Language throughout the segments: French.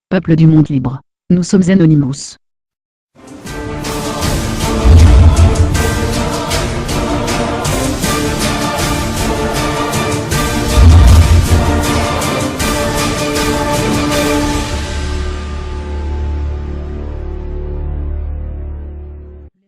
peuple du monde libre. Nous sommes Anonymous.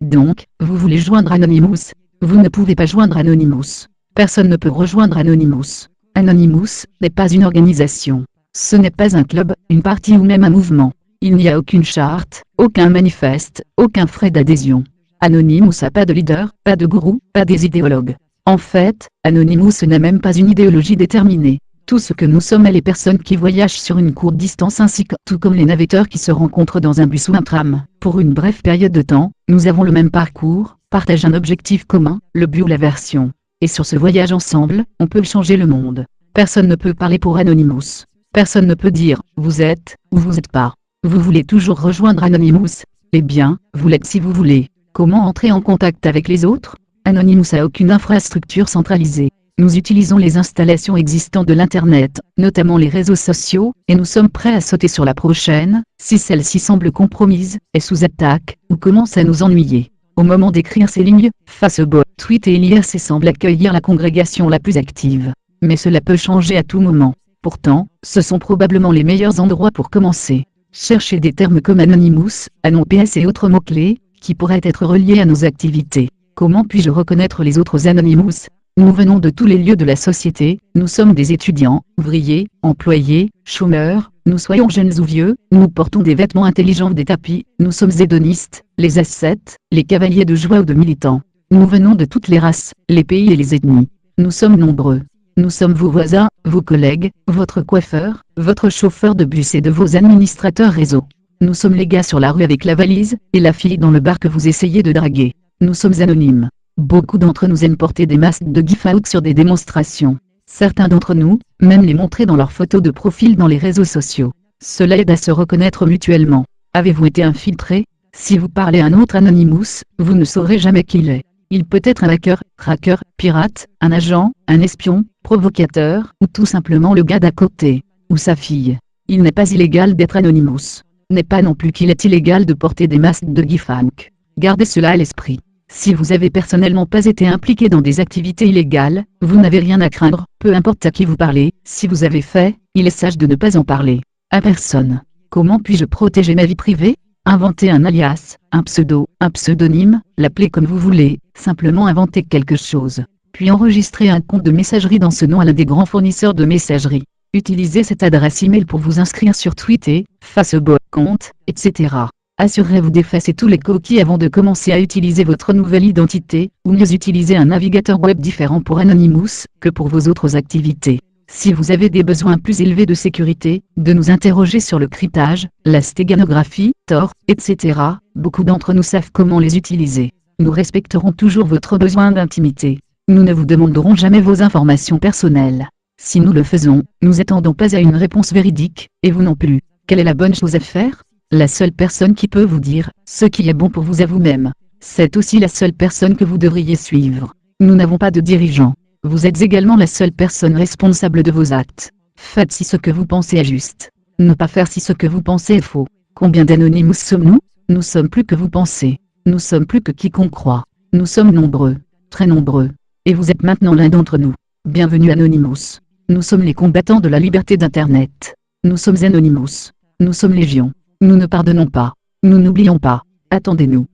Donc, vous voulez joindre Anonymous? Vous ne pouvez pas joindre Anonymous. Personne ne peut rejoindre Anonymous. Anonymous n'est pas une organisation. Ce n'est pas un club, une partie ou même un mouvement. Il n'y a aucune charte, aucun manifeste, aucun frais d'adhésion. Anonymous n'a pas de leader, pas de gourou, pas des idéologues. En fait, Anonymous n'a même pas une idéologie déterminée. Tout ce que nous sommes est les personnes qui voyagent sur une courte distance ainsi que, tout comme les navetteurs qui se rencontrent dans un bus ou un tram. Pour une brève période de temps, nous avons le même parcours, partagent un objectif commun, le but ou l'aversion. Et sur ce voyage ensemble, on peut changer le monde. Personne ne peut parler pour Anonymous. Personne ne peut dire « vous êtes » ou « vous n'êtes pas ». Vous voulez toujours rejoindre Anonymous? Eh bien, vous l'êtes si vous voulez. Comment entrer en contact avec les autres? Anonymous n'a aucune infrastructure centralisée. Nous utilisons les installations existantes de l'Internet, notamment les réseaux sociaux, et nous sommes prêts à sauter sur la prochaine, si celle-ci semble compromise, est sous attaque, ou commence à nous ennuyer. Au moment d'écrire ces lignes, Facebook, Twitter et l'IRC semblent accueillir la congrégation la plus active. Mais cela peut changer à tout moment. Pourtant, ce sont probablement les meilleurs endroits pour commencer. Cherchez des termes comme Anonymous, Anon PS et autres mots-clés, qui pourraient être reliés à nos activités. Comment puis-je reconnaître les autres Anonymous? Nous venons de tous les lieux de la société, nous sommes des étudiants, ouvriers, employés, chômeurs, nous soyons jeunes ou vieux, nous portons des vêtements intelligents, des tapis, nous sommes hédonistes, les ascètes, les cavaliers de joie ou de militants. Nous venons de toutes les races, les pays et les ethnies. Nous sommes nombreux. Nous sommes vos voisins, vos collègues, votre coiffeur, votre chauffeur de bus et de vos administrateurs réseau. Nous sommes les gars sur la rue avec la valise, et la fille dans le bar que vous essayez de draguer. Nous sommes anonymes. Beaucoup d'entre nous aiment porter des masques de give-out sur des démonstrations. Certains d'entre nous, même les montrer dans leurs photos de profil dans les réseaux sociaux. Cela aide à se reconnaître mutuellement. Avez-vous été infiltré? Si vous parlez à un autre Anonymous, vous ne saurez jamais qui il est. Il peut être un hacker, cracker, pirate, un agent, un espion, provocateur, ou tout simplement le gars d'à côté, ou sa fille. Il n'est pas illégal d'être Anonymous. N'est pas non plus qu'il est illégal de porter des masques de give-out. Gardez cela à l'esprit. Si vous avez personnellement pas été impliqué dans des activités illégales, vous n'avez rien à craindre, peu importe à qui vous parlez. Si vous avez fait, il est sage de ne pas en parler à personne. Comment puis-je protéger ma vie privée? Inventez un alias, un pseudo, un pseudonyme, l'appelez comme vous voulez, simplement inventez quelque chose. Puis enregistrez un compte de messagerie dans ce nom à l'un des grands fournisseurs de messagerie. Utilisez cette adresse email pour vous inscrire sur Twitter, Facebook, compte, etc. Assurez-vous d'effacer tous les cookies avant de commencer à utiliser votre nouvelle identité, ou mieux utilisez un navigateur web différent pour Anonymous que pour vos autres activités. Si vous avez des besoins plus élevés de sécurité, de nous interroger sur le cryptage, la stéganographie, Tor, etc., beaucoup d'entre nous savent comment les utiliser. Nous respecterons toujours votre besoin d'intimité. Nous ne vous demanderons jamais vos informations personnelles. Si nous le faisons, nous attendons pas à une réponse véridique, et vous non plus. Quelle est la bonne chose à faire? La seule personne qui peut vous dire ce qui est bon pour vous à vous-même. C'est aussi la seule personne que vous devriez suivre. Nous n'avons pas de dirigeant. Vous êtes également la seule personne responsable de vos actes. Faites si ce que vous pensez est juste. Ne pas faire si ce que vous pensez est faux. Combien d'Anonymous sommes-nous? Nous sommes plus que vous pensez. Nous sommes plus que quiconque croit. Nous sommes nombreux. Très nombreux. Et vous êtes maintenant l'un d'entre nous. Bienvenue Anonymous. Nous sommes les combattants de la liberté d'Internet. Nous sommes Anonymous. Nous sommes légion. Nous ne pardonnons pas. Nous n'oublions pas. Attendez-nous.